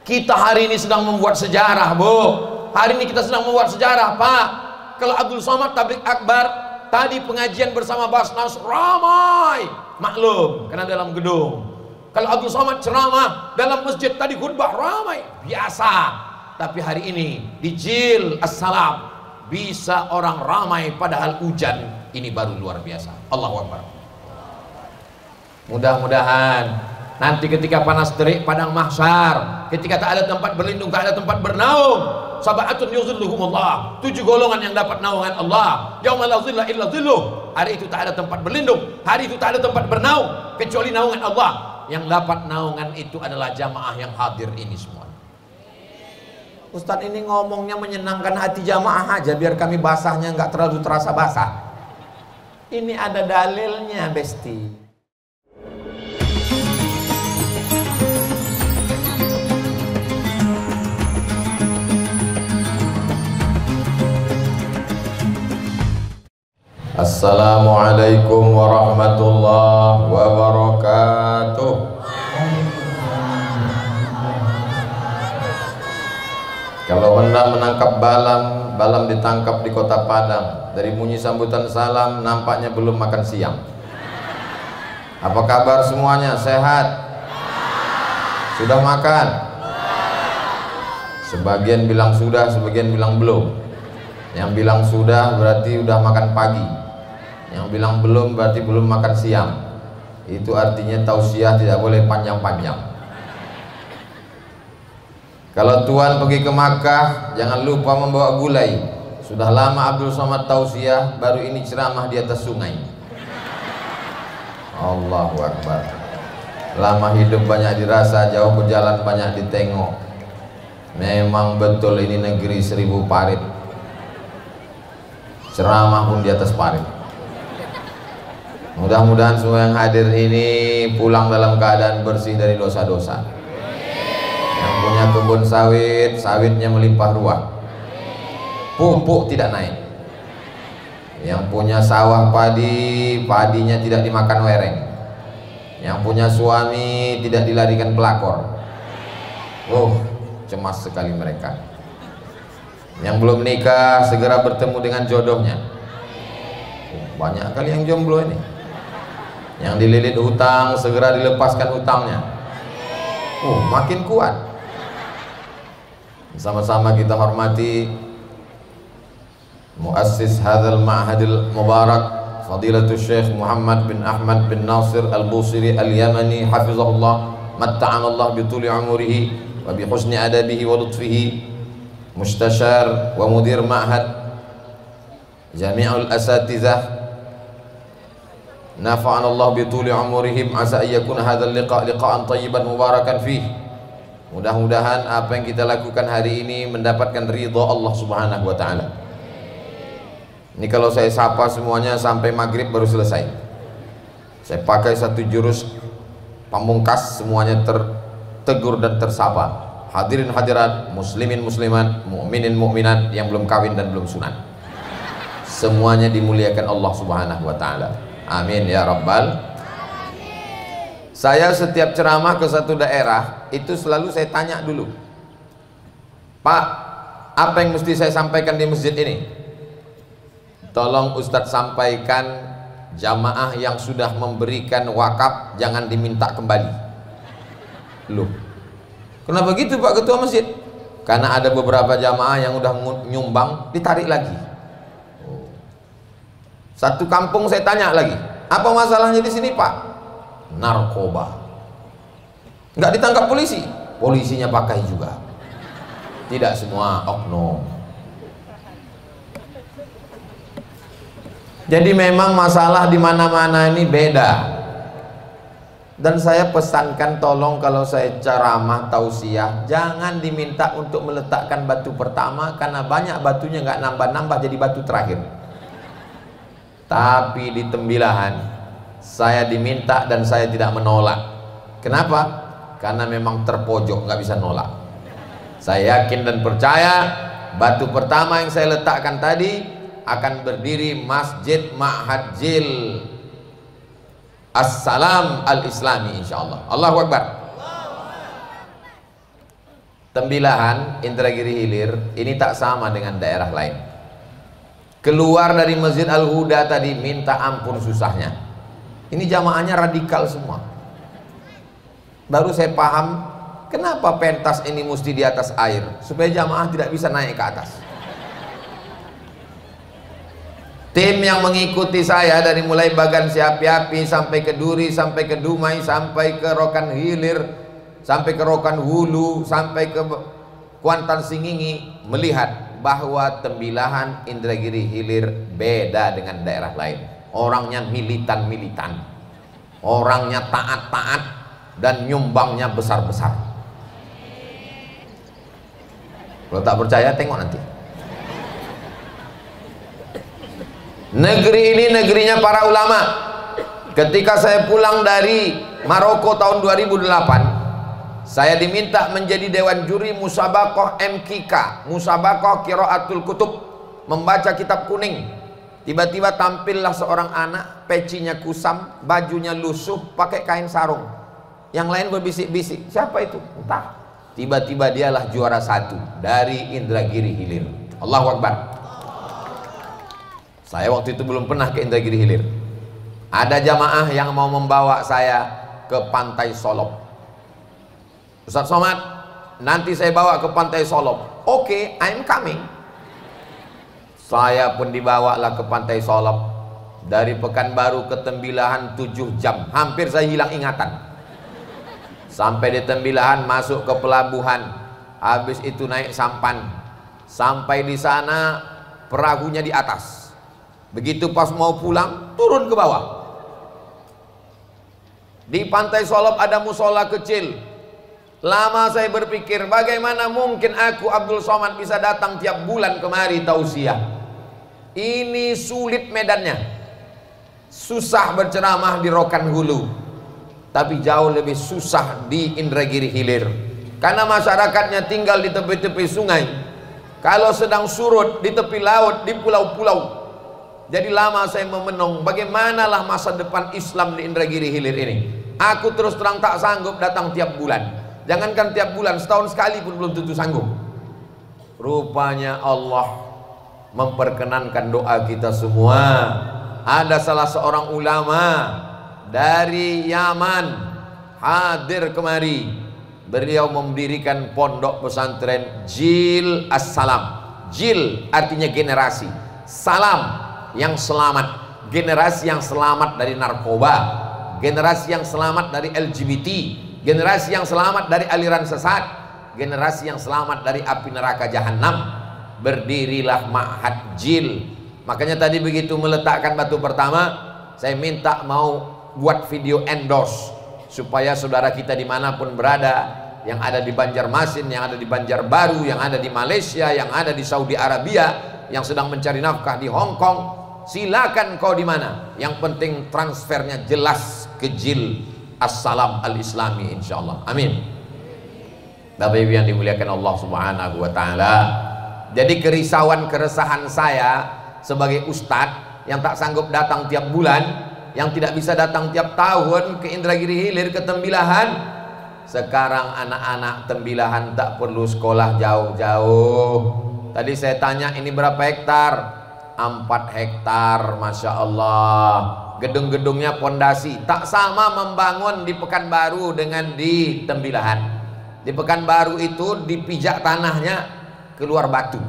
Kita hari ini sedang membuat sejarah, Bu. Hari ini kita sedang membuat sejarah, Pak. Kalau Abdul Somad tablik akbar, tadi pengajian bersama Basnas ramai, maklum karena dalam gedung. Kalau Abdul Somad ceramah dalam masjid, tadi khutbah ramai, biasa. Tapi hari ini di Jil As-Salam bisa orang ramai padahal hujan. Ini baru luar biasa. Allahu Akbar. Mudah-mudahan nanti ketika panas terik padang mahsyar, ketika tak ada tempat berlindung, tak ada tempat bernaung, sab'atun yuzilluhumullah, 7 golongan yang dapat naungan Allah. Yauma la zilla illa zilluh. Hari itu tak ada tempat berlindung, hari itu tak ada tempat bernaung kecuali naungan Allah. Yang dapat naungan itu adalah jamaah yang hadir ini semua. Ustadz ini ngomongnya menyenangkan hati jamaah aja biar kami basahnya nggak terlalu terasa basah. Ini ada dalilnya, Besti. Assalamualaikum warahmatullahi wabarakatuh. Kalau hendak menangkap balam, balam ditangkap di kota Padang. Dari bunyi sambutan salam nampaknya belum makan siang. Apa kabar semuanya? Sehat? Sudah makan? Sebagian bilang sudah, sebagian bilang belum. Yang bilang sudah berarti udah makan pagi. Yang bilang belum berarti belum makan siang. Itu artinya tausiah tidak boleh panjang-panjang. Kalau Tuan pergi ke Makkah, jangan lupa membawa gulai. Sudah lama Abdul Somad tausiah, baru ini ceramah di atas sungai. Allahu Akbar. Lama hidup banyak dirasa, jauh berjalan banyak ditengok. Memang betul ini negeri 1000 parit. Ceramah pun di atas parit. Mudah-mudahan semua yang hadir ini pulang dalam keadaan bersih dari dosa-dosa. Yang punya kebun sawit, sawitnya melimpah ruah, pupuk tidak naik. Yang punya sawah padi, padinya tidak dimakan wereng. Yang punya suami tidak dilarikan pelakor. Cemas sekali mereka. Yang belum nikah segera bertemu dengan jodohnya. Banyak kali yang jomblo ini. Yang dililit hutang segera dilepaskan hutangnya. Makin kuat. Sama-sama kita hormati muassis hadzal ma'hadil mubarak, Fadilatul Syekh Muhammad bin Ahmad bin Nasir Al-Busiri Al-Yamani hafizahullah, matta'anallah bituli umurihi wa bi husni adabihi wa lutfihi, mustashar wa mudir ma'had jami'ul asatizah, nafa'anallah bituli umurihim, asa ayyakuna hadzal liqa'an tayyiban mubarakan fih. Mudah-mudahan apa yang kita lakukan hari ini mendapatkan ridha Allah Subhanahu wa taala. Ini kalau saya sapa semuanya sampai maghrib baru selesai. Saya pakai satu jurus pamungkas, semuanya tertegur dan tersapa. Hadirin hadirat, muslimin muslimat, mukminin mukminat yang belum kawin dan belum sunat, semuanya dimuliakan Allah Subhanahu wa taala. Amin ya rabbal. Saya setiap ceramah ke satu daerah itu selalu saya tanya dulu, Pak, apa yang mesti saya sampaikan di masjid ini? Tolong Ustadz sampaikan, jamaah yang sudah memberikan wakaf jangan diminta kembali. Loh, kenapa gitu Pak Ketua Masjid? Karena ada beberapa jamaah yang udah nyumbang ditarik lagi. Satu kampung saya tanya lagi, apa masalahnya di sini Pak? Narkoba. Nggak ditangkap polisi, polisinya pakai juga. Tidak semua oknum. Jadi memang masalah di mana-mana ini beda. Dan saya pesankan tolong kalau saya ceramah tausiah jangan diminta untuk meletakkan batu pertama, karena banyak batunya nggak nambah-nambah jadi batu terakhir. Tapi di tembilahan saya diminta dan saya tidak menolak. Kenapa? Karena memang terpojok, nggak bisa nolak. Saya yakin dan percaya batu pertama yang saya letakkan tadi akan berdiri Masjid Ma'had Jil As-Salam Al-Islami insyaallah. Allahu Akbar. Tembilahan, Indragiri Hilir ini tak sama dengan daerah lain. Keluar dari Masjid Al-Huda tadi minta ampun susahnya. Ini jamaahnya radikal semua. Baru saya paham kenapa pentas ini mesti di atas air, supaya jamaah tidak bisa naik ke atas. Tim yang mengikuti saya dari mulai Bagan Siapi-api sampai ke Duri, sampai ke Dumai, sampai ke Rokan Hilir, sampai ke Rokan Hulu, sampai ke Kuantan Singingi, melihat bahwa Tembilahan Indragiri Hilir beda dengan daerah lain. Orangnya militan-militan, orangnya taat-taat, dan nyumbangnya besar-besar. Kalau tak percaya tengok nanti. Negeri ini negerinya para ulama. Ketika saya pulang dari Maroko tahun 2008, saya diminta menjadi dewan juri Musabaqah MKK, Musabaqah Qiraatul Kutub, membaca kitab kuning. Tiba-tiba tampillah seorang anak, pecinya kusam, bajunya lusuh, pakai kain sarung. Yang lain berbisik-bisik, siapa itu? Entah. Tiba-tiba dialah juara 1 dari Indragiri Hilir. Allahu Akbar. Saya waktu itu belum pernah ke Indragiri Hilir. Ada jamaah yang mau membawa saya ke Pantai Solop. Ustaz Somad, nanti saya bawa ke Pantai Solop. Oke, I'm coming. Saya pun dibawalah ke Pantai Solop. Dari Pekanbaru ke Tembilahan 7 jam. Hampir saya hilang ingatan. Sampai di Tembilahan masuk ke pelabuhan. Habis itu naik sampan. Sampai di sana perahunya di atas. Begitu pas mau pulang, turun ke bawah. Di Pantai Solop ada musola kecil. Lama saya berpikir, bagaimana mungkin aku Abdul Somad bisa datang tiap bulan kemari tausiah. Ini sulit medannya. Susah berceramah di Rokan Hulu, tapi jauh lebih susah di Indragiri Hilir. Karena masyarakatnya tinggal di tepi-tepi sungai. Kalau sedang surut di tepi laut, di pulau-pulau. Jadi lama saya memenung bagaimanalah masa depan Islam di Indragiri Hilir ini. Aku terus terang tak sanggup datang tiap bulan. Jangankan tiap bulan, setahun sekali pun belum tentu sanggup. Rupanya Allah memperkenankan doa kita semua. Ada salah seorang ulama dari Yaman hadir kemari. Beliau mendirikan pondok pesantren Jil As-Salam. Jil artinya generasi, salam yang selamat, generasi yang selamat dari narkoba, generasi yang selamat dari LGBT, generasi yang selamat dari aliran sesat, generasi yang selamat dari api neraka jahanam. Berdirilah Ma'had Jil. Makanya tadi begitu meletakkan batu pertama, saya minta mau buat video endorse supaya saudara kita dimanapun berada, yang ada di Banjarmasin, yang ada di Banjarbaru, yang ada di Malaysia, yang ada di Saudi Arabia, yang sedang mencari nafkah di Hong Kong, silakan kau di mana. Yang penting transfernya jelas ke Jil As-Salam Al-Islami, insyaallah. Amin. Bapak Ibu yang dimuliakan Allah Subhanahu wa taala. Jadi kerisauan keresahan saya sebagai ustadz yang tak sanggup datang tiap bulan, yang tidak bisa datang tiap tahun ke Indragiri Hilir, ke Tembilahan. Sekarang anak-anak Tembilahan tak perlu sekolah jauh-jauh. Tadi saya tanya ini berapa hektar? 4 hektar, Masya Allah. Gedung-gedungnya pondasi. Tak sama membangun di Pekanbaru dengan di Tembilahan. Di Pekanbaru itu dipijak tanahnya, keluar batu.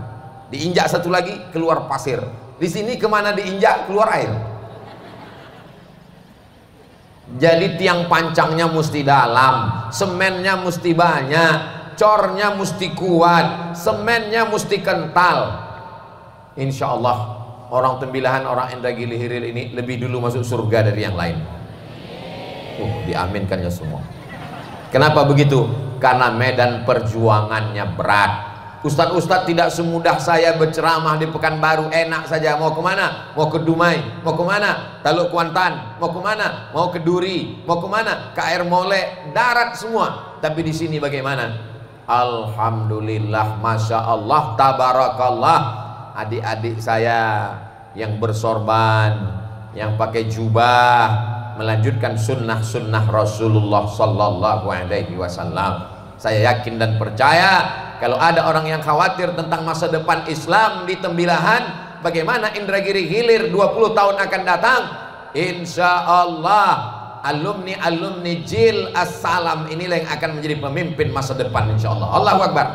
Diinjak satu lagi, keluar pasir. Di sini kemana diinjak, keluar air. Jadi tiang pancangnya mesti dalam, semennya mesti banyak, cornya mesti kuat, semennya mesti kental. Insya Allah orang Tembilahan, orang Indragiri Hilir ini lebih dulu masuk surga dari yang lain. Diaminkan ya semua. Kenapa begitu? Karena medan perjuangannya berat. Ustadz-ustadz tidak semudah saya berceramah di Pekanbaru enak saja. Mau kemana? Mau ke Dumai. Mau kemana? Taluk Kuantan. Mau kemana? Mau ke Duri. Mau kemana? Ke Air Mole. Darat semua. Tapi di sini bagaimana? Alhamdulillah, Masya Allah, Tabarakallah. Adik-adik saya yang bersorban, yang pakai jubah, melanjutkan sunnah-sunnah Rasulullah Sallallahu Alaihi Wasallam. Saya yakin dan percaya kalau ada orang yang khawatir tentang masa depan Islam di Tembilahan, bagaimana Indragiri Hilir 20 tahun akan datang, insya Allah alumni Jil As-Salam inilah yang akan menjadi pemimpin masa depan, insya Allah. Allahu Akbar.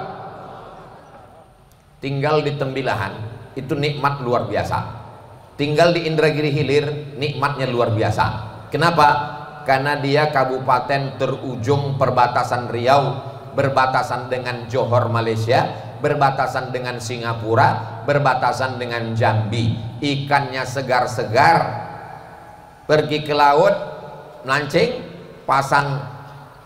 Tinggal di Tembilahan itu nikmat luar biasa. Tinggal di Indragiri Hilir nikmatnya luar biasa. Kenapa? Karena dia kabupaten terujung perbatasan Riau, berbatasan dengan Johor Malaysia, berbatasan dengan Singapura, berbatasan dengan Jambi. Ikannya segar-segar, pergi ke laut melancing, pasang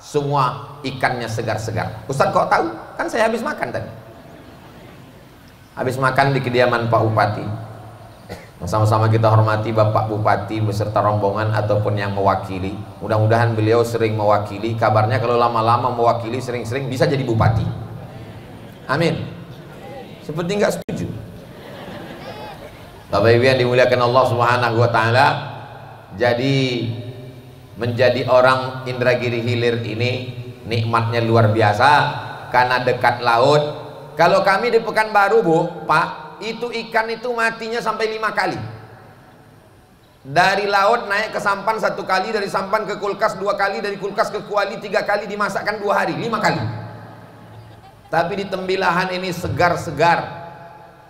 semua ikannya segar-segar. Ustaz kok tahu? Kan saya habis makan tadi. Habis makan di kediaman Pak Bupati. Sama-sama kita hormati Bapak Bupati beserta rombongan ataupun yang mewakili. Mudah-mudahan beliau sering mewakili. Kabarnya kalau lama-lama mewakili sering-sering bisa jadi bupati. Amin. Seperti nggak setuju. Bapak Ibu yang dimuliakan Allah Subhanahu wa taala, jadi menjadi orang Indragiri Hilir ini nikmatnya luar biasa karena dekat laut. Kalau kami di Pekanbaru, Bu, Pak, itu ikan itu matinya sampai 5 kali. Dari laut naik ke sampan 1 kali, dari sampan ke kulkas 2 kali, dari kulkas ke kuali 3 kali, dimasakkan 2 hari, 5 kali. Tapi di Tembilahan ini segar-segar,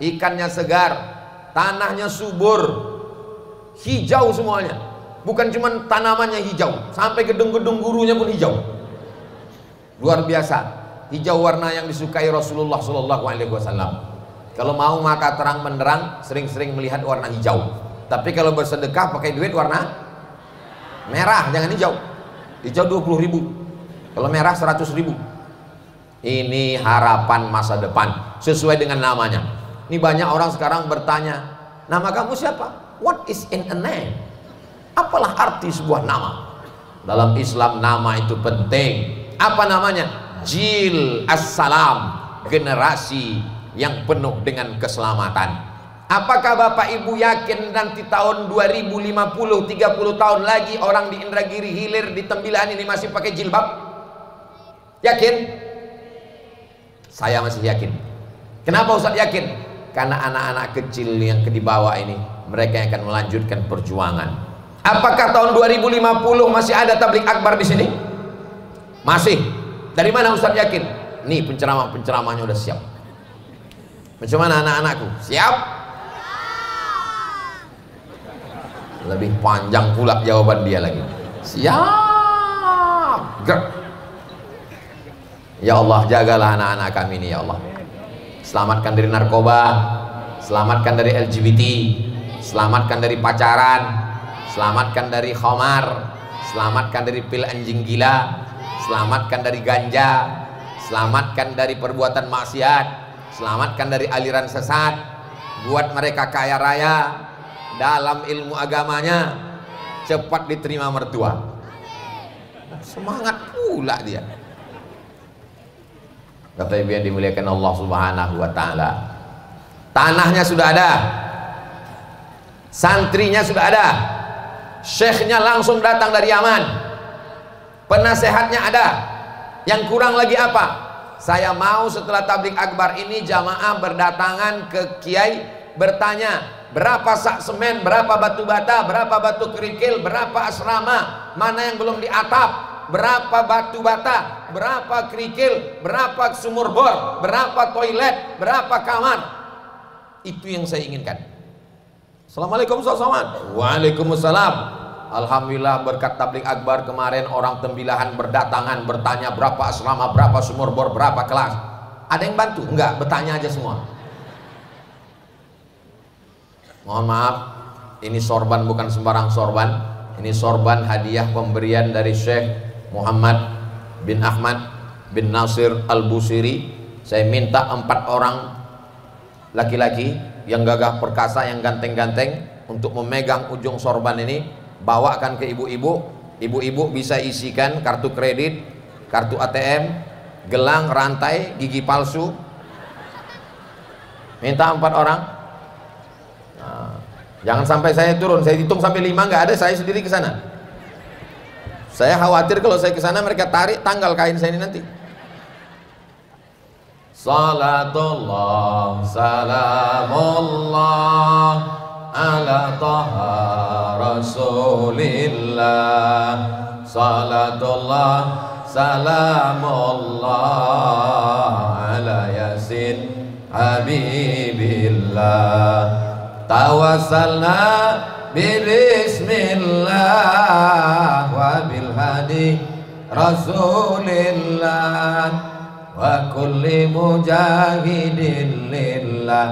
ikannya segar, tanahnya subur, hijau semuanya. Bukan cuma tanamannya hijau, sampai gedung-gedung gurunya pun hijau. Luar biasa. Hijau warna yang disukai Rasulullah SAW. Kalau mau mata terang benderang, sering-sering melihat warna hijau. Tapi kalau bersedekah pakai duit warna merah, jangan hijau. Hijau 20.000, kalau merah 100.000. Ini harapan masa depan sesuai dengan namanya. Ini banyak orang sekarang bertanya, nama kamu siapa? What is in a name? Apalah arti sebuah nama? Dalam Islam nama itu penting. Apa namanya? Jil As-Salam, generasi yang penuh dengan keselamatan. Apakah Bapak Ibu yakin nanti tahun 2050, 30 tahun lagi orang di Indragiri Hilir di Tembilahan ini masih pakai jilbab? Yakin? Saya masih yakin. Kenapa Ustaz yakin? Karena anak-anak kecil yang di bawah ini, mereka yang akan melanjutkan perjuangan. Apakah tahun 2050 masih ada tablik akbar di sini? Masih. Dari mana Ustaz yakin? Nih penceramah-penceramahnya udah siap. Bagaimana anak-anakku? Siap? Lebih panjang pula jawaban dia lagi. Siap. Gerak. Ya Allah, jagalah anak-anak kami ini ya Allah. Selamatkan dari narkoba, selamatkan dari LGBT, selamatkan dari pacaran, selamatkan dari khamar, selamatkan dari pil anjing gila, selamatkan dari ganja, selamatkan dari perbuatan maksiat, selamatkan dari aliran sesat, buat mereka kaya raya dalam ilmu agamanya, cepat diterima mertua. Semangat pula dia. Kata Ibu yang dimuliakan Allah Subhanahu wa taala, tanahnya sudah ada, santrinya sudah ada, syekhnya langsung datang dari Yaman, penasehatnya ada. Yang kurang lagi apa? Saya mau setelah tablik akbar ini jamaah berdatangan ke kiai, bertanya berapa sak semen, berapa batu bata, berapa batu kerikil, berapa asrama, mana yang belum diatap, berapa batu bata, berapa kerikil, berapa sumur bor, berapa toilet, berapa kamar. Itu yang saya inginkan. Assalamualaikum Ustaz Somad. Waalaikumsalam. Alhamdulillah berkat tablik akbar kemarin orang Tembilahan berdatangan bertanya berapa asrama, berapa sumur bor, berapa kelas. Ada yang bantu? Enggak, bertanya aja semua. Mohon maaf, ini sorban bukan sembarang sorban. Ini sorban hadiah pemberian dari Syekh Muhammad bin Ahmad bin Nasir Al-Busiri. Saya minta 4 orang laki-laki yang gagah perkasa, yang ganteng-ganteng untuk memegang ujung sorban ini. Bawakan ke ibu-ibu. Ibu-ibu bisa isikan kartu kredit, kartu ATM, gelang, rantai, gigi palsu. Minta 4 orang. Nah, jangan sampai saya turun. Saya hitung sampai 5 nggak ada, saya sendiri ke sana. Saya khawatir kalau saya ke sana mereka tarik tanggal kain saya ini nanti. salatullah salamullah ala taha rasulillah, salatullah salamullah ala yasin habibillah, tawassalna bismillah wa bil hadi rasulillah wa kulli mujahidin lillah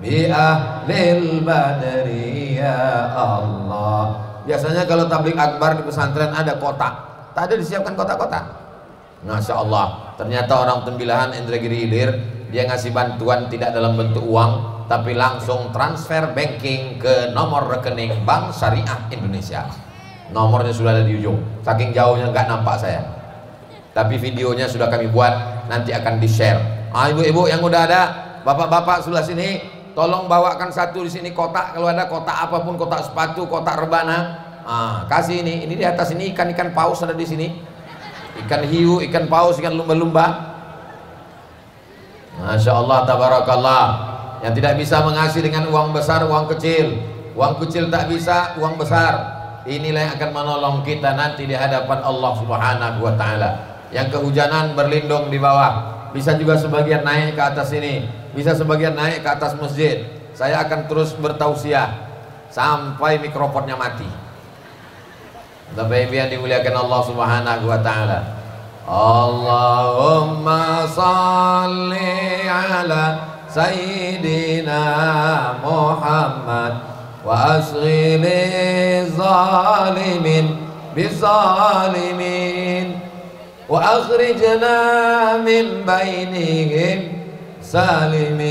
bi ahlil badri ya Allah. Biasanya kalau tabligh akbar di pesantren ada kotak, tak ada disiapkan kotak-kotak. Masya Allah, ternyata orang Tembilahan Indragiri Hilir dia ngasih bantuan tidak dalam bentuk uang, tapi langsung transfer banking ke nomor rekening Bank Syariah Indonesia. Nomornya sudah ada di ujung, saking jauhnya nggak nampak saya, tapi videonya sudah kami buat, nanti akan di share. Ibu-ibu yang udah ada, bapak-bapak sebelah sini, tolong bawakan satu di sini kotak, kalau ada kotak apapun, kotak sepatu, kotak rebana, kasih ini di atas ini ikan paus ada di sini, ikan hiu, ikan paus, ikan lumba-lumba. Masya Allah, tabarakallah. Yang tidak bisa mengasih dengan uang besar, uang kecil tak bisa, uang besar. Inilah yang akan menolong kita nanti di hadapan Allah Subhanahu wa ta'ala. Yang kehujanan berlindung di bawah, bisa juga sebagian naik ke atas ini, bisa sebagian naik ke atas masjid. Saya akan terus bertausiah sampai mikrofonnya mati. Bapak Ibu yang dimuliakan Allah Subhanahu wa ta'ala, Allahumma salli ala Sayyidina Muhammad wa asghili zalimin bizalimin wa akhrijna min bainihim salimin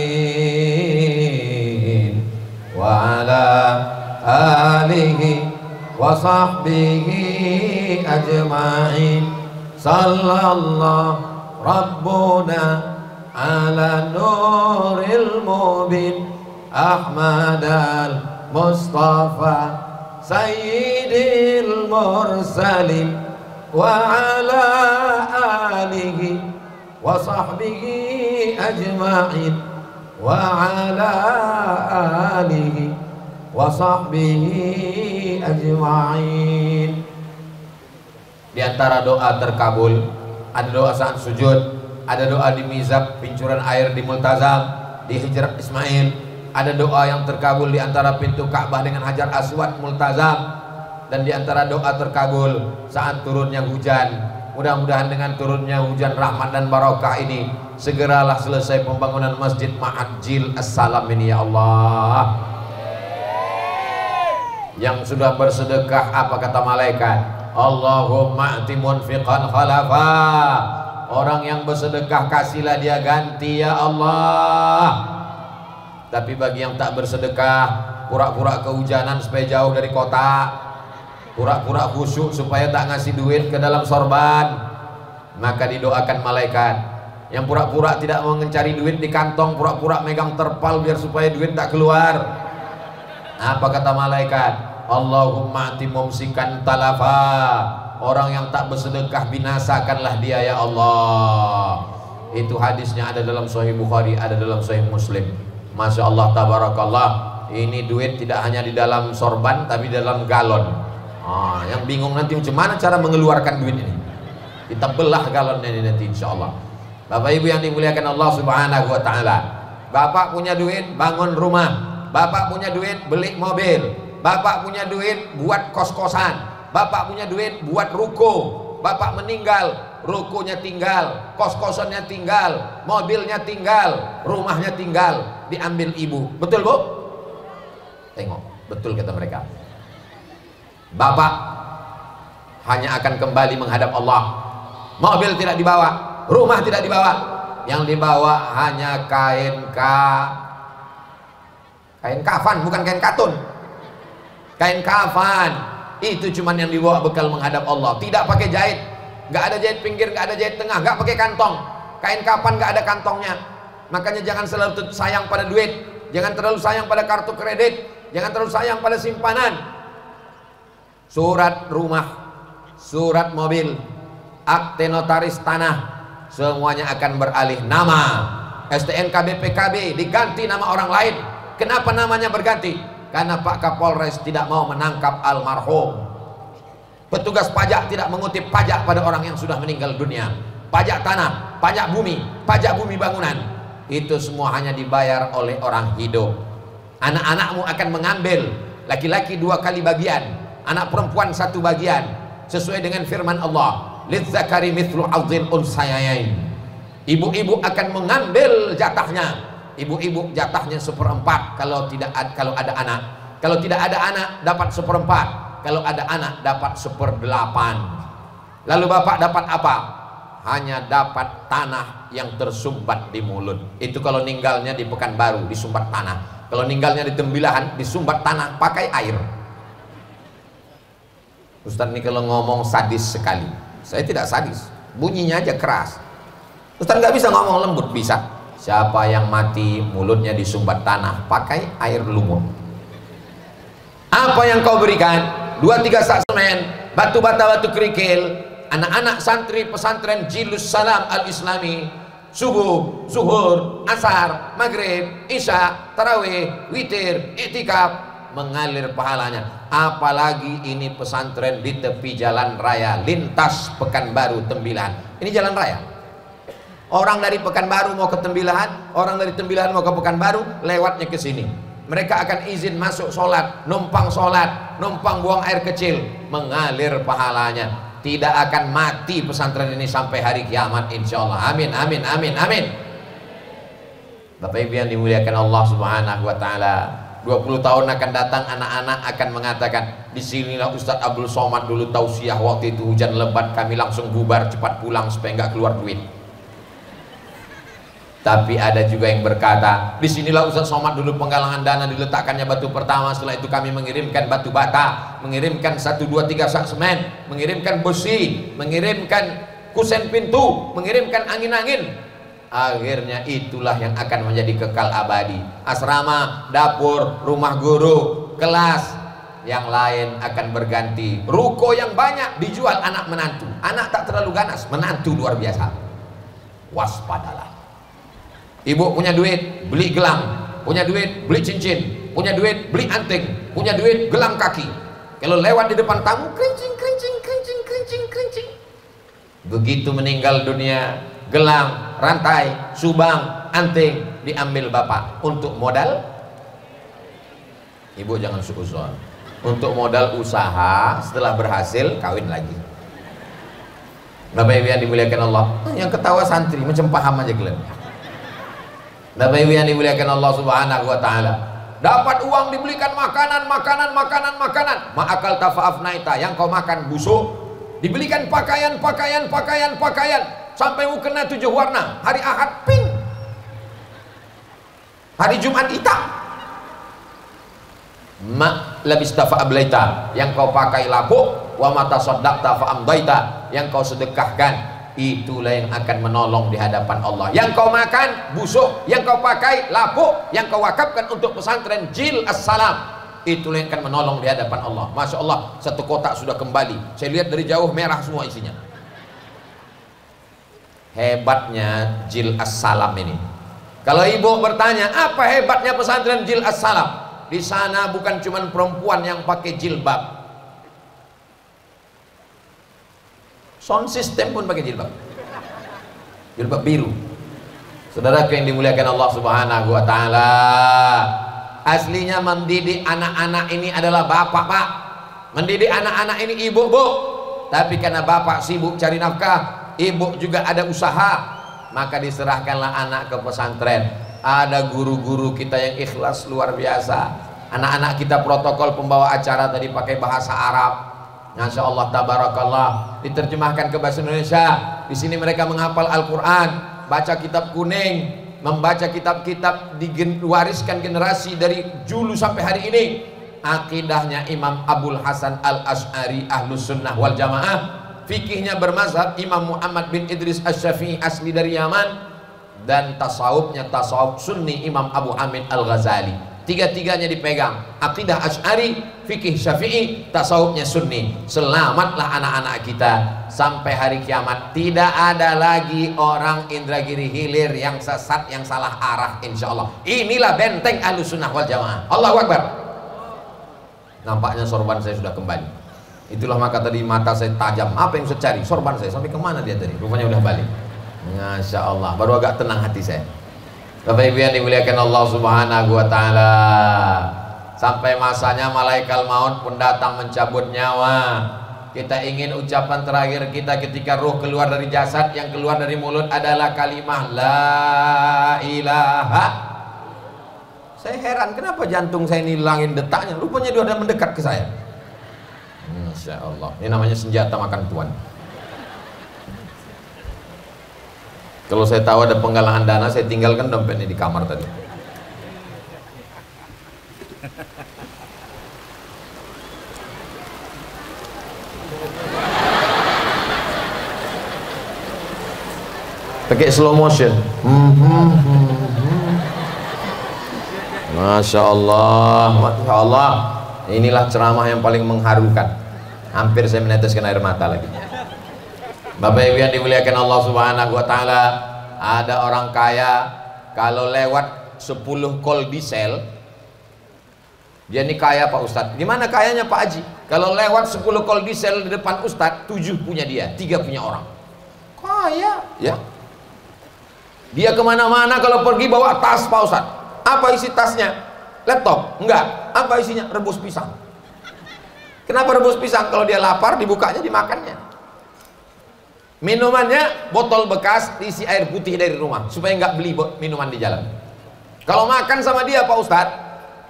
wa ala alihi wa sahbihi ajma'in. Sallallahu Rabbuna ala nuril mubin Ahmad al-Mustafa Sayyidil Mursalin wa ala alihi wa sahbihi ajma'in wa ala alihi wa sahbihi ajma'in. Di antara doa terkabul ada doa saat sujud, ada doa di mizab pincuran air di Multazam, di Hijrat Ismail, ada doa yang terkabul di antara pintu Ka'bah dengan Hajar Aswad Multazam, dan di antara doa terkabul saat turunnya hujan. Mudah-mudahan dengan turunnya hujan rahmat dan barokah ini segeralah selesai pembangunan Masjid Ma'ajil Assalam ini ya Allah. Yang sudah bersedekah apa kata malaikat? Allahumma ati munfiqan khalafa. Orang yang bersedekah kasihlah dia ganti ya Allah. Tapi bagi yang tak bersedekah, pura-pura kehujanan supaya jauh dari kota, pura-pura khusyuk supaya tak ngasih duit ke dalam sorban, maka didoakan malaikat. Yang pura-pura tidak mau mencari duit di kantong, pura-pura megang terpal biar supaya duit tak keluar, apa kata malaikat? Allahumma ati mumsikan talafa. Orang yang tak bersedekah binasakanlah dia ya Allah. Itu hadisnya ada dalam Sahih Bukhari, ada dalam Sahih Muslim. Masya Allah, tabarakallah. Ini duit tidak hanya di dalam sorban tapi di dalam galon. Yang bingung nanti bagaimana cara mengeluarkan duit ini, kita belah galonnya ini nanti insya Allah. Bapak Ibu yang dimuliakan Allah Subhanahu wa ta'ala, Bapak punya duit bangun rumah, Bapak punya duit beli mobil, Bapak punya duit buat kos-kosan, Bapak punya duit buat ruko, Bapak meninggal, rukonya tinggal, kos-kosannya tinggal, mobilnya tinggal, rumahnya tinggal, diambil ibu. Betul Bu? Tengok, betul kata mereka. Bapak hanya akan kembali menghadap Allah. Mobil tidak dibawa, rumah tidak dibawa, yang dibawa hanya kain kafan, bukan kain katun. Kain kafan itu cuman yang dibawa bekal menghadap Allah. Tidak pakai jahit, nggak ada jahit pinggir, nggak ada jahit tengah, nggak pakai kantong. Kain kafan nggak ada kantongnya. Makanya jangan selalu sayang pada duit, jangan terlalu sayang pada kartu kredit, jangan terlalu sayang pada simpanan. Surat rumah, surat mobil, akte notaris tanah, semuanya akan beralih nama STNK BPKB diganti nama orang lain. Kenapa namanya berganti? Karena Pak Kapolres tidak mau menangkap almarhum. Petugas pajak tidak mengutip pajak pada orang yang sudah meninggal dunia. Pajak tanah, pajak bumi bangunan, itu semua hanya dibayar oleh orang hidup. Anak-anakmu akan mengambil, laki-laki 2 kali bagian, anak perempuan 1 bagian, sesuai dengan firman Allah, lidzakari mithlu adzil unsayain. Ibu-ibu akan mengambil jatahnya. Ibu-ibu jatahnya 1/4 kalau ada anak. Kalau tidak ada anak dapat 1/4. Kalau ada anak dapat 1/8. Lalu bapak dapat apa? Hanya dapat tanah yang tersumbat di mulut. Itu kalau ninggalnya di Pekanbaru disumbat tanah. Kalau ninggalnya di Tembilahan disumbat tanah pakai air. Ustaz ini kalau ngomong sadis sekali. Saya tidak sadis, bunyinya aja keras. Ustaz nggak bisa ngomong lembut, bisa. Siapa yang mati mulutnya disumbat tanah pakai air lumut. Apa yang kau berikan? 2-3 sak semen, batu bata, batu kerikil. Anak-anak santri pesantren Jilus Salam Al-Islami, subuh, zuhur, asar, maghrib, isya, tarawih, witir, iktikaf, mengalir pahalanya. Apalagi ini pesantren di tepi jalan raya, lintas Pekanbaru Tembilahan. Ini jalan raya. Orang dari Pekanbaru mau ke Tembilahan, orang dari Tembilahan mau ke Pekanbaru, lewatnya ke sini. Mereka akan izin masuk sholat, numpang buang air kecil, mengalir pahalanya. Tidak akan mati pesantren ini sampai hari kiamat, insya Allah. Amin, amin, amin, amin. Bapak Ibu yang dimuliakan Allah Subhanahu wa Ta'ala, 20 tahun akan datang, anak-anak akan mengatakan, disinilah Ustadz Abdul Somad dulu tausiah, waktu itu hujan lebat, kami langsung bubar, cepat pulang supaya nggak keluar duit. Tapi ada juga yang berkata, disinilah Ustaz Somad dulu penggalangan dana, diletakkannya batu pertama, setelah itu kami mengirimkan batu bata, mengirimkan 1, 2, 3 sak semen, mengirimkan besi, mengirimkan kusen pintu, mengirimkan angin-angin. Akhirnya itulah yang akan menjadi kekal abadi. Asrama, dapur, rumah guru, kelas, yang lain akan berganti. Ruko yang banyak dijual anak menantu. Anak tak terlalu ganas, menantu luar biasa. Waspadalah. Ibu punya duit beli gelang, punya duit beli cincin, punya duit beli anting, punya duit gelang kaki. Kalau lewat di depan tamu, kerincing, kerincing, kerincing, kerincing, kerincing. Begitu meninggal dunia, gelang, rantai, subang, anting diambil bapak untuk modal. Ibu jangan suuzon. Untuk modal usaha, setelah berhasil kawin lagi. Bapak Ibu yang dimuliakan Allah, yang ketawa santri macam paham aja kalian. Bapak Ibu yang dimuliakan Allah Subhanahu wa Ta'ala, dapat uang dibelikan makanan, ma'akal tafa'afnaita, yang kau makan busuk. Dibelikan pakaian, sampai mukena 7 warna. Hari Ahad pink, hari Jumat hitam. Ma labista fa'ablaita, yang kau pakai lapuk. Wa mata saddaqta fa'amdaita, yang kau sedekahkan, itulah yang akan menolong di hadapan Allah. Yang kau makan busuk, yang kau pakai lapuk, yang kau wakafkan untuk pesantren Jil As-Salam, itulah yang akan menolong di hadapan Allah. Masya Allah, 1 kotak sudah kembali. Saya lihat dari jauh merah semua isinya. Hebatnya Jil As-Salam ini. Kalau ibu bertanya, apa hebatnya pesantren Jil As-Salam? Di sana bukan cuma perempuan yang pakai jilbab, sound system pun pakai jilbab, jilbab biru. Saudara yang dimuliakan Allah Subhanahu wa Ta'ala, aslinya mendidik anak-anak ini adalah bapak, Pak. Mendidik anak-anak ini ibu, Bu. Tapi karena bapak sibuk cari nafkah, ibu juga ada usaha, maka diserahkanlah anak ke pesantren. Ada guru-guru kita yang ikhlas luar biasa. Anak-anak kita protokol pembawa acara tadi pakai bahasa Arab. Masya Allah, tabarakallah, diterjemahkan ke bahasa Indonesia. Di sini mereka menghafal Al-Quran, baca kitab kuning, membaca kitab-kitab diwariskan generasi dari dulu sampai hari ini. Akidahnya Imam Abul Hasan Al-Ash'ari Ahlus Sunnah wal Jamaah. Fikihnya bermazhab Imam Muhammad bin Idris Asy-Syafi'i asli dari Yaman. Dan tasawufnya tasawuf Sunni Imam Abu Hamid Al-Ghazali. tiga-tiganya dipegang, akidah Asy'ari, fikih Syafi'i, tasawufnya Sunni. Selamatlah anak-anak kita sampai hari kiamat. Tidak ada lagi orang Indragiri Hilir yang sesat, yang salah arah, insya Allah. Inilah benteng Ahlussunnah wal Jamaah. Allahu Akbar. Nampaknya sorban saya sudah kembali. Itulah maka tadi mata saya tajam. Apa yang saya cari? Sorban saya sampai kemana dia tadi? Rupanya udah balik. Masya Allah, baru agak tenang hati saya. Bapak Ibu yang dimuliakan Allah Subhanahu wa Ta'ala, sampai masanya malaikat maut pun datang mencabut nyawa. Kita ingin ucapan terakhir kita ketika ruh keluar dari jasad, yang keluar dari mulut adalah kalimah la ilaha. Saya heran kenapa jantung saya ini hilangin detaknya. Rupanya dia udah mendekat ke saya. Masya Allah, ini namanya senjata makan tuan. Kalau saya tahu ada penggalangan dana, saya tinggalkan dompetnya di kamar tadi. Pakai slow motion. Masya Allah, Masya Allah. Inilah ceramah yang paling mengharukan. Hampir saya meneteskan air mata lagi. Bapak Ibu yang dimuliakan Allah Subhanahu wa Ta'ala, ada orang kaya kalau lewat 10 kol diesel, dia ini kaya Pak Ustadz. Gimana kayanya Pak Haji? Kalau lewat 10 kol diesel di depan Ustadz, 7 punya dia, 3 punya orang. Kaya ya. Dia kemana-mana kalau pergi bawa tas Pak Ustadz. Apa isi tasnya? Laptop? Enggak. Apa isinya? Rebus pisang. Kenapa rebus pisang? Kalau dia lapar, dibukanya, dimakannya. Minumannya botol bekas diisi air putih dari rumah supaya nggak beli minuman di jalan. Kalau makan sama dia Pak Ustadz,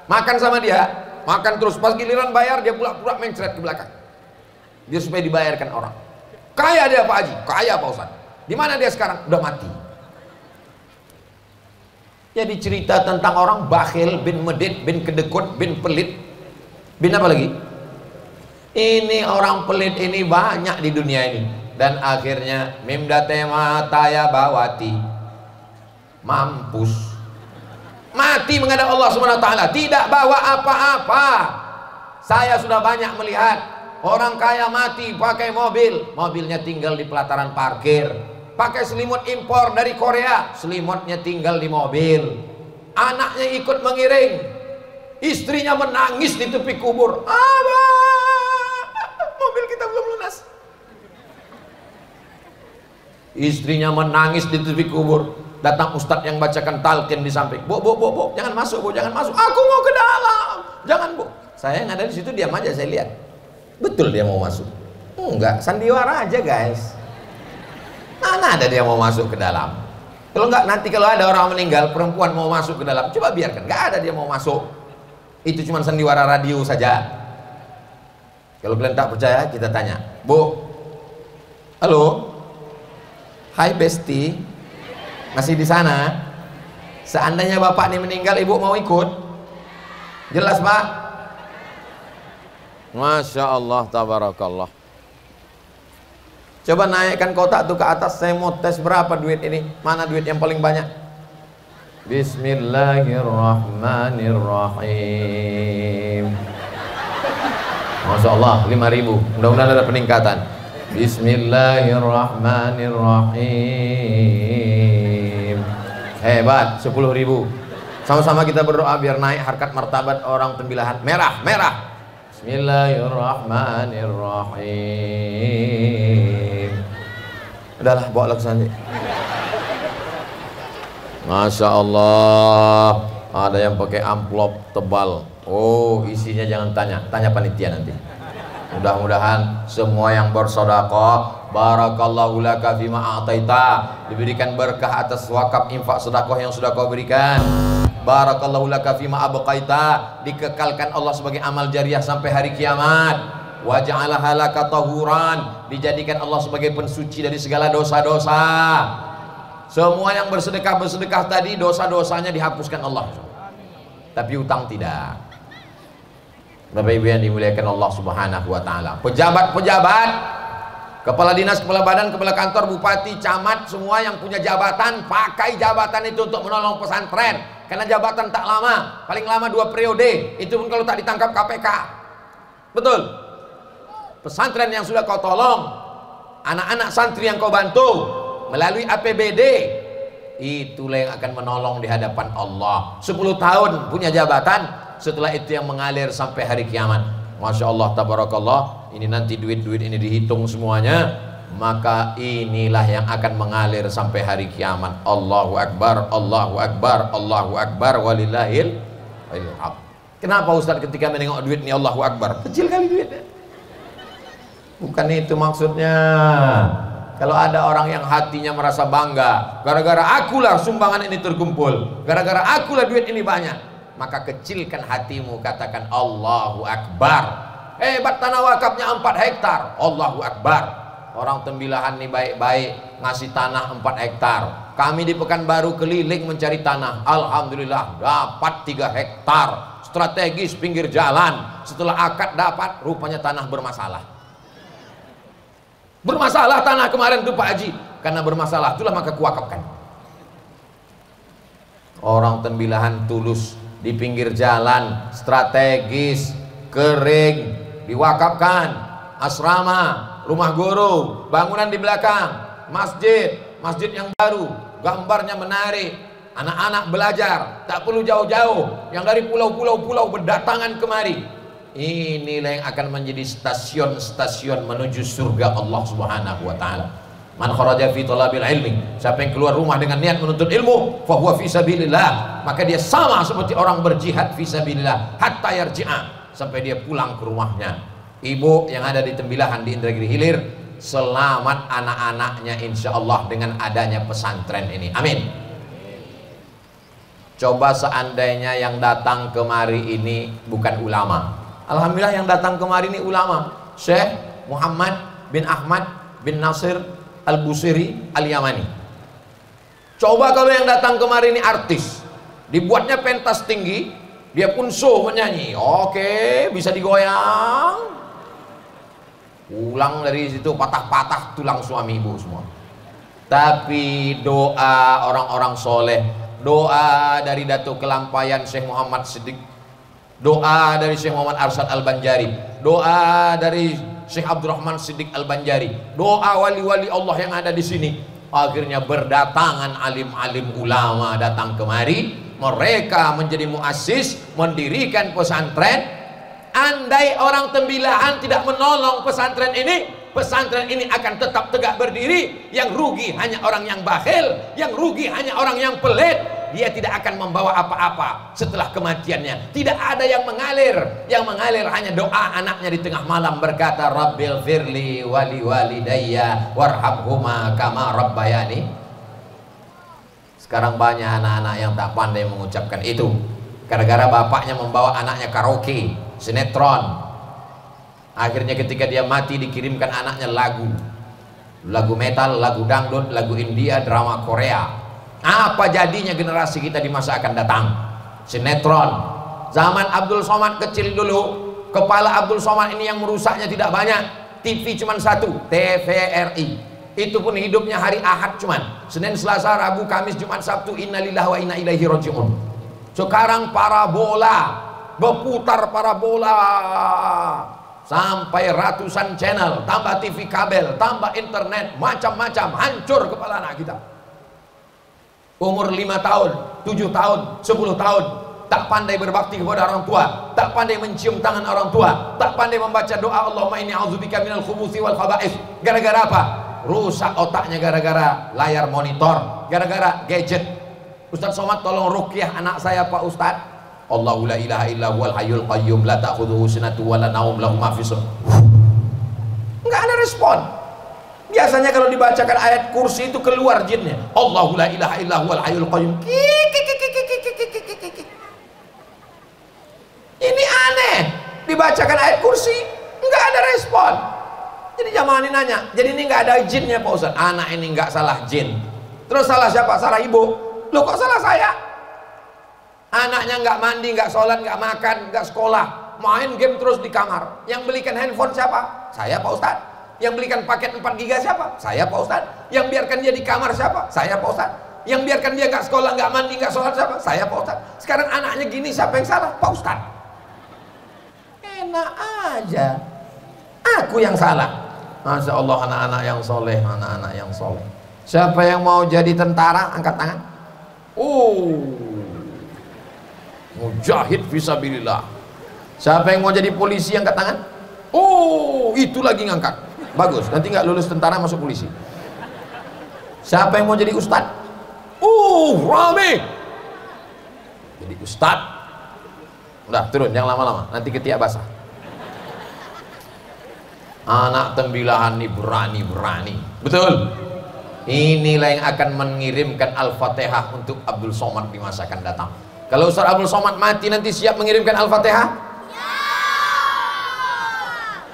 makan sama dia, makan terus, pas giliran bayar dia pura-pura mencret ke belakang. Dia supaya dibayarkan orang. Kaya dia Pak Haji, kaya Pak Ustadz. Di mana dia sekarang? Udah mati. Jadi cerita tentang orang bakhil, bin medit, bin kedekut, bin pelit, bin apa lagi? Ini orang pelit ini banyak di dunia ini. Dan akhirnya mimdatema taya bawati, mampus, mati menghadap Allah Subhanahu wa Ta'ala, tidak bawa apa-apa. Saya sudah banyak melihat orang kaya mati pakai mobil, mobilnya tinggal di pelataran parkir, pakai selimut impor dari Korea, selimutnya tinggal di mobil, anaknya ikut mengiring, istrinya menangis di tepi kubur. Abah, mobil kita belum lunas. Istrinya menangis di tepi kubur. Datang ustadz yang bacakan talqin di samping. Bu, jangan masuk, Bu, jangan masuk. Aku mau ke dalam. Jangan, Bu. Saya yang ada di situ diam aja, saya lihat. Betul dia mau masuk. Enggak, sandiwara aja, guys. Mana ada dia mau masuk ke dalam? Kalau enggak, nanti kalau ada orang meninggal, perempuan mau masuk ke dalam, coba biarkan. Enggak ada dia mau masuk. Itu cuma sandiwara radio saja. Kalau kalian tak percaya, kita tanya. Bu, halo? Hai Besti, masih di sana? Seandainya bapak ini meninggal, ibu mau ikut? Jelas Pak? Masya Allah, tabarakallah. Coba naikkan kotak tuh ke atas, saya mau tes berapa duit ini. Mana duit yang paling banyak? Bismillahirrahmanirrahim. Masya Allah, 5.000. Mudah-mudahan ada peningkatan. Bismillahirrahmanirrahim. Hebat, 10.000. Sama-sama kita berdoa biar naik harkat martabat orang tembilahan. Merah. Bismillahirrahmanirrahim. Udahlah, bawa lagu santai. Masya Allah. Ada yang pakai amplop tebal. Oh, isinya jangan tanya panitia nanti. Mudah-mudahan semua yang bersedekah, barakallahu laka fima a'taita, diberikan berkah atas wakaf infak sedekah yang sudah kau berikan. Barakallahu laka fima abqaita, dikekalkan Allah sebagai amal jariah sampai hari kiamat. Wa ja'alaha laka tahuran, dijadikan Allah sebagai pensuci dari segala dosa-dosa. Semua yang bersedekah tadi dosa-dosanya dihapuskan Allah. Tapi utang tidak. Bapak Ibu yang dimuliakan Allah Subhanahu wa Ta'ala, pejabat-pejabat, kepala dinas, kepala badan, kepala kantor, bupati, camat, semua yang punya jabatan, pakai jabatan itu untuk menolong pesantren. karena jabatan tak lama, paling lama 2 periode, itu pun kalau tak ditangkap KPK. Betul? Pesantren yang sudah kau tolong, anak-anak santri yang kau bantu melalui APBD, itulah yang akan menolong di hadapan Allah. 10 tahun punya jabatan, setelah itu yang mengalir sampai hari kiamat. Masya Allah, tabarakallah. Ini nanti duit-duit ini dihitung semuanya, maka inilah yang akan mengalir sampai hari kiamat. Allahu Akbar, Allahu Akbar, Allahu Akbar, walillahil hamd. Kenapa Ustaz ketika menengok duit ini Allahu Akbar? Kecil kali duitnya. Bukan itu maksudnya. Kalau ada orang yang hatinya merasa bangga, gara-gara akulah sumbangan ini terkumpul, gara-gara akulah duit ini banyak, maka kecilkan hatimu, katakan Allahu Akbar. Hebat tanah wakafnya 4 hektar, Allahu Akbar. Orang Tembilahan nih baik-baik ngasih tanah 4 hektar. Kami di Pekanbaru keliling mencari tanah, alhamdulillah dapat 3 hektar, strategis pinggir jalan. Setelah akad dapat, rupanya tanah bermasalah. Bermasalah tanah kemarin tuh Pak Haji, karena bermasalah itulah maka kuwakafkan. Orang Tembilahan tulus, di pinggir jalan, strategis, kering, diwakafkan. Asrama, rumah guru, bangunan di belakang, masjid yang baru, gambarnya menarik, anak-anak belajar, tak perlu jauh-jauh, yang dari pulau-pulau berdatangan kemari. Inilah yang akan menjadi stasiun-stasiun menuju surga Allah Subhanahu wa taala. Man kharaja fi talabil ilmi, siapa yang keluar rumah dengan niat menuntut ilmu, fa huwa fi sabilillah, maka dia sama seperti orang berjihad fi sabilillah hatta yarji'a, sampai dia pulang ke rumahnya. Ibu yang ada di Tembilahan di Indragiri Hilir, selamat anak-anaknya insya Allah dengan adanya pesantren ini, amin. Coba seandainya yang datang kemari ini bukan ulama. Alhamdulillah yang datang kemari ini ulama. Syekh Muhammad bin Ahmad bin Nasir Al-Busiri Al-Yamani. Coba kalau yang datang kemari ini artis, dibuatnya pentas tinggi, dia pun show menyanyi, oke, bisa digoyang, pulang dari situ patah-patah tulang suami ibu semua. Tapi doa orang-orang soleh, doa dari Datuk Kelampayan Syekh Muhammad Siddiq, doa dari Syekh Muhammad Arsyad Al-Banjari, doa dari Syekh Abdurrahman Siddiq Al-Banjari, doa wali-wali Allah yang ada di sini, akhirnya berdatangan alim-alim ulama datang kemari. Mereka menjadi muassis, mendirikan pesantren. Andai orang Tembilahan tidak menolong pesantren ini akan tetap tegak berdiri. Yang rugi hanya orang yang bakhil, yang rugi hanya orang yang pelit. Dia tidak akan membawa apa-apa setelah kematiannya. Tidak ada yang mengalir. Yang mengalir hanya doa anaknya di tengah malam berkata, Rabbil firli wali walidayya warhamhuma kama rabbayani. Sekarang banyak anak-anak yang tak pandai mengucapkan itu, gara-gara bapaknya membawa anaknya karaoke, sinetron. Akhirnya ketika dia mati dikirimkan anaknya lagu metal, lagu dangdut, lagu India, drama Korea. Apa jadinya generasi kita di masa akan datang? Sinetron. Zaman Abdul Somad kecil dulu, kepala Abdul Somad ini yang merusaknya tidak banyak. TV cuma 1, TVRI. Itu pun hidupnya hari Ahad cuman Senin, Selasa, Rabu, Kamis, Jumat, Sabtu, innalillahi wa inna ilaihi raji'un. Sekarang parabola, berputar parabola sampai ratusan channel, tambah TV kabel, tambah internet, macam-macam, hancur kepala anak kita. Umur 5 tahun, 7 tahun, 10 tahun, tak pandai berbakti kepada orang tua, tak pandai mencium tangan orang tua, tak pandai membaca doa Allahumma inni a'udzubika minal khubuthi wal khaba'ith. Gara-gara apa? Rusak otaknya gara-gara layar monitor, gara-gara gadget. Ustaz Somad tolong ruqyah anak saya Pak Ustaz. Allahu la ilaha illa huwal hayyul qayyum la ta'khudhuhu sinatun wa la naum lahu ma fis. Enggak ada respon. Biasanya kalau dibacakan ayat kursi itu keluar jinnya. Allahu la ilaha illa huwal hayyul qayyum. Ini aneh. Dibacakan ayat kursi enggak ada respon. Jadi jamaah ini nanya, jadi ini nggak ada jinnya Pak Ustaz? Anak ini nggak salah jin. Terus salah siapa? Salah ibu. Loh kok salah saya? Anaknya nggak mandi, nggak sholat, nggak makan, nggak sekolah, main game terus di kamar. Yang belikan handphone siapa? Saya Pak Ustaz. Yang belikan paket 4 giga siapa? Saya Pak Ustaz. Yang biarkan dia di kamar siapa? Saya Pak Ustaz. Yang biarkan dia nggak sekolah, nggak mandi, nggak sholat siapa? Saya, Pak Ustaz. Sekarang anaknya gini, siapa yang salah? Pak Ustaz. Enak aja, aku yang salah. Masya Allah, anak-anak yang soleh, anak-anak yang soleh. Siapa yang mau jadi tentara, angkat tangan. Mujahid fisabilillah. Siapa yang mau jadi polisi, angkat tangan. Itu lagi ngangkat. Bagus, nanti nggak lulus tentara masuk polisi. Siapa yang mau jadi ustad? Rame. Jadi ustad. Udah turun, yang lama-lama, nanti ketiak basah. Anak tembilahan nih berani-berani. Betul. Inilah yang akan mengirimkan Al-Fatihah untuk Abdul Somad di masa akan datang. Kalau Ustaz Abdul Somad mati nanti siap mengirimkan Al-Fatihah? Ya.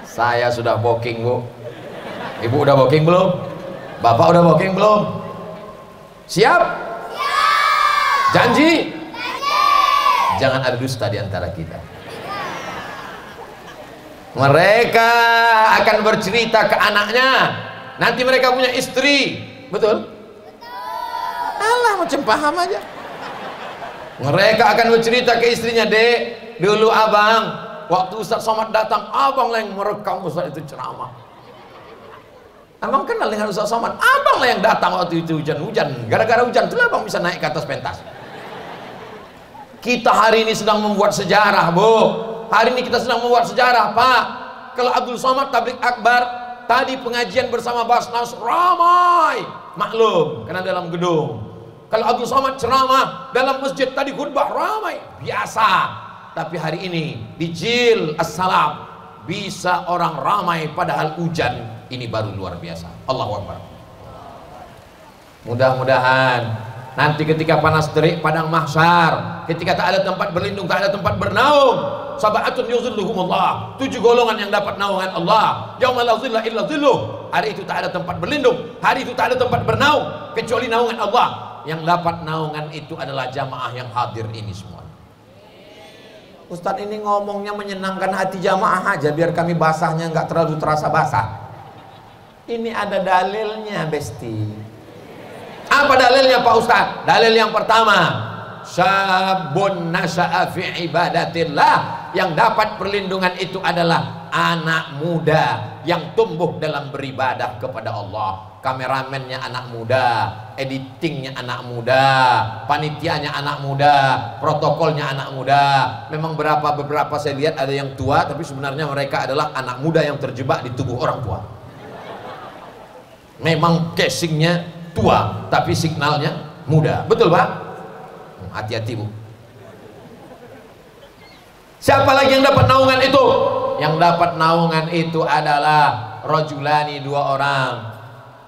Saya sudah booking, Bu. Ibu udah booking belum? Bapak udah booking belum? Siap? Siap. Janji? Janji. Jangan ada dusta di antara kita. Mereka akan bercerita ke anaknya. Nanti mereka punya istri. Betul? Betul. Alah, macam paham aja. Mereka akan bercerita ke istrinya, Dek, dulu abang, waktu Ustaz Somad datang, abang lah yang merekam Ustaz itu ceramah. Abang kenal dengan Ustaz Somad, abang lah yang datang waktu itu hujan-hujan. Gara-gara hujan itulah abang bisa naik ke atas pentas. Kita hari ini sedang membuat sejarah, Bu. Hari ini kita sedang membuat sejarah, Pak. Kalau Abdul Somad tablik akbar, tadi pengajian bersama Basnas ramai, maklum, karena dalam gedung. Kalau Abdul Somad ceramah dalam masjid tadi khutbah ramai, biasa. Tapi hari ini di Jil As-Salam bisa orang ramai padahal hujan, ini baru luar biasa. Allahu Akbar. Mudah-mudahan nanti ketika panas terik padang mahsyar, ketika tak ada tempat berlindung, tak ada tempat bernaung, sab'atun yuzilluhumullah, 7 golongan yang dapat naungan Allah. Yauma la zilla illa zilluh. Hari itu tak ada tempat berlindung, hari itu tak ada tempat bernaung kecuali naungan Allah. Yang dapat naungan itu adalah jamaah yang hadir ini semua. Ustadz ini ngomongnya menyenangkan hati jamaah aja biar kami basahnya nggak terlalu terasa basah. Ini ada dalilnya, Besti. Apa dalilnya, Pak Ustadz? Dalil yang pertama, syabun nasya'a fi ibadatillah. Yang dapat perlindungan itu adalah anak muda yang tumbuh dalam beribadah kepada Allah. Kameramennya anak muda, editingnya anak muda, panitianya anak muda, protokolnya anak muda. Memang beberapa saya lihat ada yang tua, tapi sebenarnya mereka adalah anak muda yang terjebak di tubuh orang tua. Memang casingnya tua, tapi signalnya muda. Betul, Pak? Hati-hati, Bu. Siapa lagi yang dapat naungan itu? Yang dapat naungan itu adalah rajulani, 2 orang.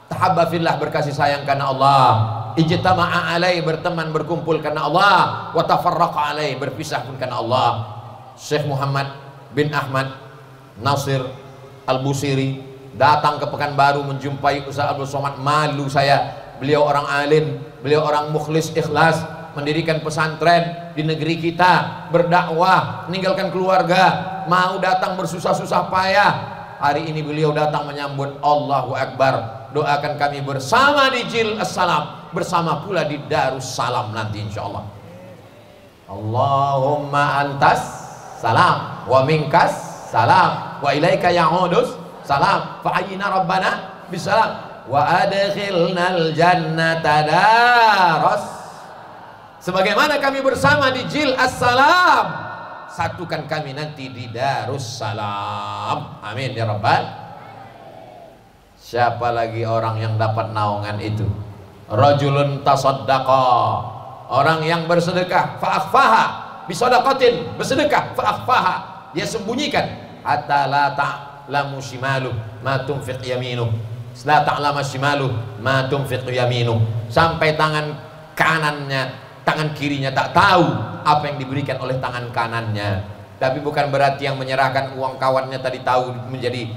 Tahabba fillah, berkasih sayang karena Allah. Ijtama'a alai, berteman berkumpul karena Allah. Wa tafarraqa alai, berpisah pun karena Allah. Syekh Muhammad bin Ahmad Nasir Al-Busiri datang ke Pekanbaru menjumpai Ustaz Abdul Somad. Malu saya. Beliau orang alim, beliau orang mukhlis, ikhlas, mendirikan pesantren di negeri kita, berdakwah, meninggalkan keluarga, mau datang bersusah-susah payah. Hari ini beliau datang menyambut. Allahu Akbar. Doakan kami bersama di Jil As-Salam, bersama pula di Darussalam nanti insyaallah. Allahumma antas salam wa minkas salam wa ilaika ya'udus salam fa ayyina rabbana bisalam wa adkhilnal jannata daras. Sebagaimana kami bersama di Jil As-Salam, satukan kami nanti di Darussalam. Amin ya rabbal. Siapa lagi orang yang dapat naungan itu? Rajulun tasaddaqa, orang yang bersedekah, fa'akhfaha bisadaqatin, bersedekah fa'akhfaha, dia sembunyikan, hatta la ta'lamu shimaluh ma tunfiq yaminuh, la ta'lamu shimaluh ma tunfiq yaminuh, sampai tangan kanannya, tangan kirinya tak tahu apa yang diberikan oleh tangan kanannya. Tapi bukan berarti yang menyerahkan uang kawannya tadi tahu menjadi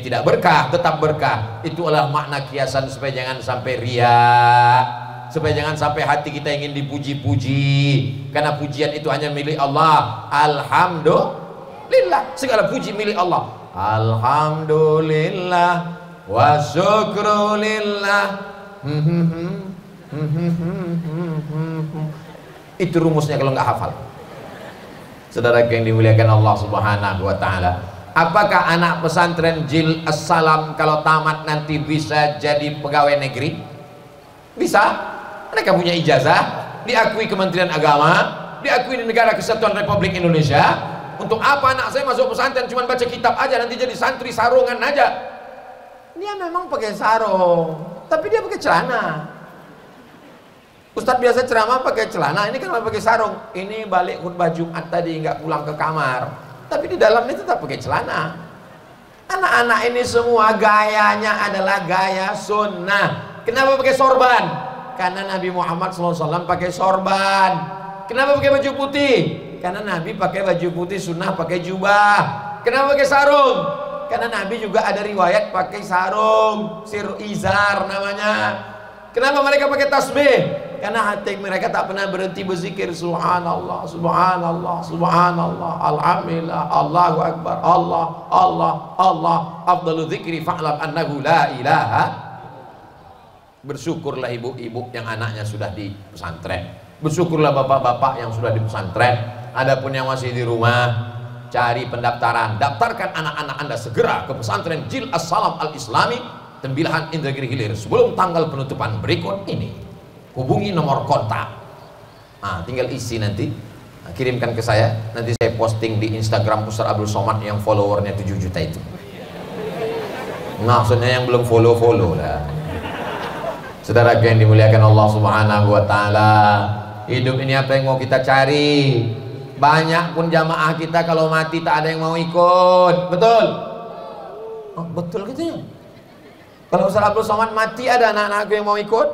tidak berkah, tetap berkah. Itu adalah makna kiasan supaya jangan sampai ria, supaya jangan sampai hati kita ingin dipuji-puji, karena pujian itu hanya milik Allah. Alhamdulillah, segala puji milik Allah. Alhamdulillah wa syukrulillah. Itu rumusnya kalau nggak hafal. Saudara yang dimuliakan Allah Subhanahu wa taala, apakah anak pesantren Jil As-Salam kalau tamat nanti bisa jadi pegawai negeri? Bisa. Mereka punya ijazah, diakui Kementerian Agama, diakui di Negara Kesatuan Republik Indonesia. Untuk apa anak saya masuk pesantren cuma baca kitab aja, nanti jadi santri sarungan aja? Dia memang pakai sarung, tapi dia pakai celana. Ustadz biasa ceramah pakai celana, ini kan pakai sarung. Ini balik khutbah Jumat tadi nggak pulang ke kamar, tapi di dalamnya tetap pakai celana. Anak-anak ini semua gayanya adalah gaya sunnah. Kenapa pakai sorban? Karena Nabi Muhammad SAW pakai sorban. Kenapa pakai baju putih? Karena Nabi pakai baju putih sunnah, pakai jubah. Kenapa pakai sarung? Karena Nabi juga ada riwayat pakai sarung, sir izar namanya. Kenapa mereka pakai tasbih? Karena hati mereka tak pernah berhenti berzikir subhanallah, subhanallah, subhanallah, alhamdulillah, Allahu akbar, Allah, Allah, Allah, afdalu dzikri fa'lam annahu la ilaha. Bersyukurlah ibu-ibu yang anaknya sudah di pesantren. Bersyukurlah bapak-bapak yang sudah di pesantren. Adapun yang masih di rumah, cari pendaftaran, daftarkan anak-anak Anda segera ke pesantren Jil As-Salam Al-Islami Tembilahan Indragiri Hilir sebelum tanggal penutupan berikut ini. Hubungi nomor kontak. Nah, tinggal isi nanti, kirimkan ke saya. Nanti saya posting di Instagram Ustaz Abdul Somad yang followernya 7 juta itu. Maksudnya yang belum follow lah. Saudara yang dimuliakan Allah Subhanahu wa taala, hidup ini apa yang mau kita cari? Banyak pun jamaah kita kalau mati tak ada yang mau ikut. Betul? Oh, betul gitu ya. Kalau Ustaz Abdul Somad mati, ada anak-anakku yang mau ikut?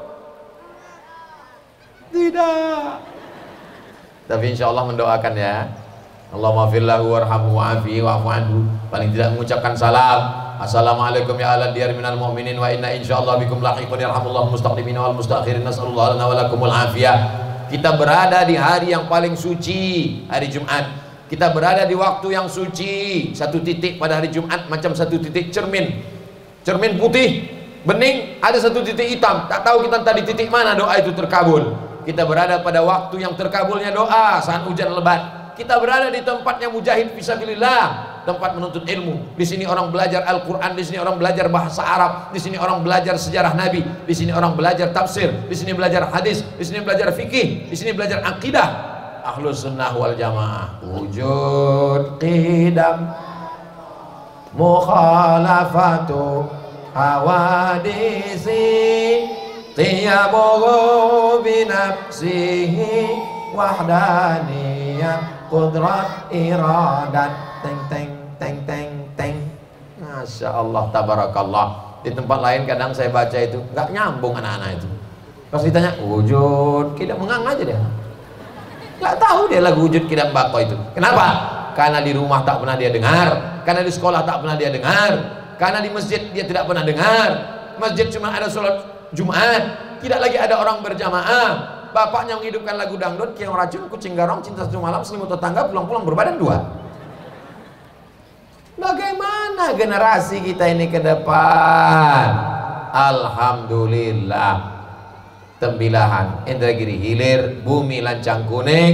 Tidak. Tapi insya Allah mendoakan ya. Allahumma firlahu warhamhu wa'afihi wa'afu anhu. Paling tidak mengucapkan salam. Assalamualaikum ya ala diyar minal mu'minin wa inna insyaallah bikum lahiqun yarhamullahu mustaqdimin wal mustakhirin nasallallahu lana wa lakumul afiyah. Kita berada di hari yang paling suci, hari Jumat. Kita berada di waktu yang suci. Satu titik pada hari Jumat macam satu titik cermin. Cermin putih, bening, ada satu titik hitam. Tak tahu kita tadi titik mana doa itu terkabul. Kita berada pada waktu yang terkabulnya doa saat hujan lebat. Kita berada di tempatnya mujahid fisabilillah, tempat menuntut ilmu. Di sini orang belajar Al-Quran, di sini orang belajar bahasa Arab, di sini orang belajar sejarah Nabi, di sini orang belajar tafsir, di sini belajar hadis, di sini belajar fikih, di sini belajar akidah. Ahlus sunnah wal jamaah. Wujud qidam mukhalafatu hawadisi tiyabuhu binafsihi wahdaniyah qudrat iradat. Teng teng teng teng teng. Masya Allah, tabarakallah. Di tempat lain kadang saya baca itu nggak nyambung anak-anak itu. Pas ditanya wujud kita mengang aja dia, nggak tahu dia lagu wujud kidam bako itu. Kenapa? Karena di rumah tak pernah dia dengar, karena di sekolah tak pernah dia dengar, karena di masjid dia tidak pernah dengar. Masjid cuma ada sholat Jumat, tidak lagi ada orang berjamaah. Bapaknya menghidupkan lagu dangdut, kiong racun, kucing garong, cinta satu malam, selimut tetangga, pulang-pulang berbadan dua. Bagaimana generasi kita ini ke depan? Alhamdulillah, Tembilahan Indragiri Hilir, bumi lancang kuning,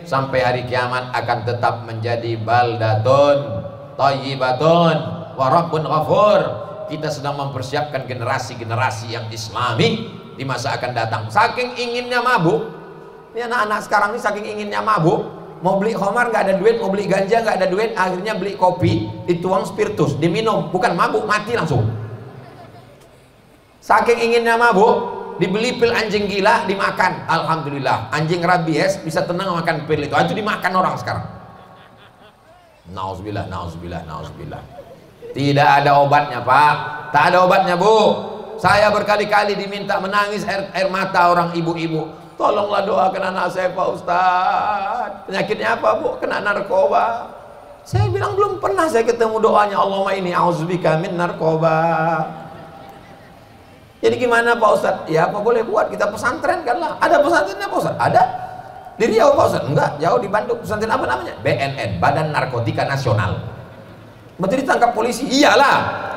sampai hari kiamat akan tetap menjadi baldatun thayyibatun wa rabbun ghafur. Kita sedang mempersiapkan generasi-generasi yang islami di masa akan datang. Saking inginnya mabuk, ini anak-anak sekarang ini saking inginnya mabuk, mau beli khamar nggak ada duit, mau beli ganja nggak ada duit, akhirnya beli kopi, dituang spiritus, diminum, bukan mabuk, mati langsung. Saking inginnya mabuk, dibeli pil anjing gila, dimakan. Alhamdulillah, anjing rabies bisa tenang makan pil itu dimakan orang sekarang. Nauzubillah, nauzubillah, nauzubillah. Tidak ada obatnya Pak, tak ada obatnya Bu. Saya berkali-kali diminta menangis air mata orang ibu-ibu. Tolonglah doakan anak saya Pak Ustadz. Penyakitnya apa Bu? Kena narkoba. Saya bilang belum pernah saya ketemu doanya Allahumma inni a'udzubika min narkoba. Jadi gimana Pak Ustadz? Ya apa boleh buat, kita pesantren kan lah. Ada pesantrennya Pak Ustadz? Ada. Di Riau Pak Ustadz? Enggak, jauh di Bandung. Pesantren apa namanya? BNN, Badan Narkotika Nasional. Berarti ditangkap polisi? Iyalah.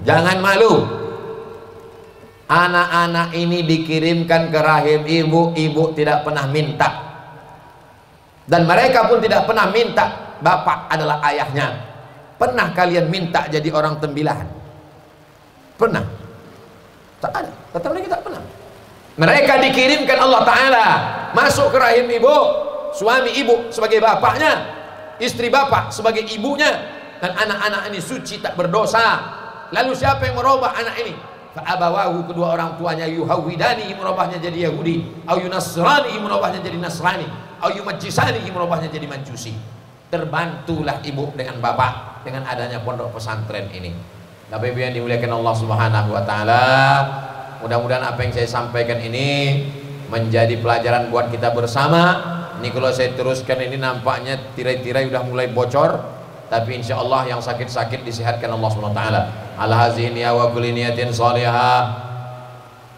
Jangan malu. Anak-anak ini dikirimkan ke rahim ibu, ibu tidak pernah minta, dan mereka pun tidak pernah minta. Bapak adalah ayahnya. Pernah kalian minta jadi orang tembilahan? Pernah? Tak ada. Kata mereka tak pernah. Mereka dikirimkan Allah Ta'ala masuk ke rahim ibu, suami ibu sebagai bapaknya, istri bapak sebagai ibunya, dan anak-anak ini suci tak berdosa. Lalu siapa yang merubah anak ini? Fa'abawahu, kedua orang tuanya, yuhawidani, merubahnya jadi Yahudi, au yunasrani, merubahnya jadi Nasrani, au yumajjisani, merubahnya jadi Majusi. Terbantulah ibu dengan bapak dengan adanya pondok pesantren ini. Bapak Ibu yang dimuliakan Allah Subhanahu wa taala, mudah-mudahan apa yang saya sampaikan ini menjadi pelajaran buat kita bersama. Ini kalau saya teruskan ini nampaknya tirai-tirai udah mulai bocor, tapi insya Allah yang sakit-sakit disehatkan Allah Subhanahu wa taala. Ala hazihi wa kulli niyatin salihah.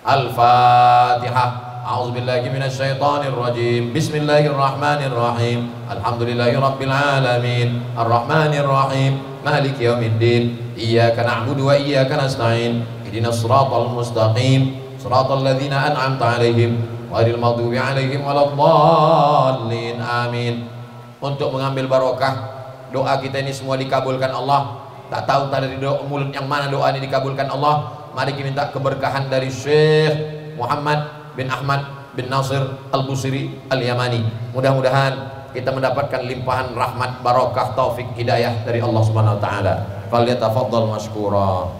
Al-Fatihah. A'udzubillahi minasyaitonir rajim. Bismillahirrahmanirrahim. Alhamdulillahirabbil alamin. Arrahmanir rahim. Maliki yaumiddin. Iyyaka na'budu wa iyyaka nasta'in. Ihdinas siratal mustaqim. Siratal ladzina an'amta 'alaihim ghairil maghdubi 'alaihim waladdallin. Amin. Untuk mengambil barokah, doa kita ini semua dikabulkan Allah. Tak tahu tak dari doa mulut yang mana doa ini dikabulkan Allah. Mari kita minta keberkahan dari Syekh Muhammad bin Ahmad bin Nasir Al-Busiri Al-Yamani. Mudah-mudahan kita mendapatkan limpahan rahmat, barokah, taufik, hidayah dari Allah Subhanahu wa taala. Falyatafaddal mashkura.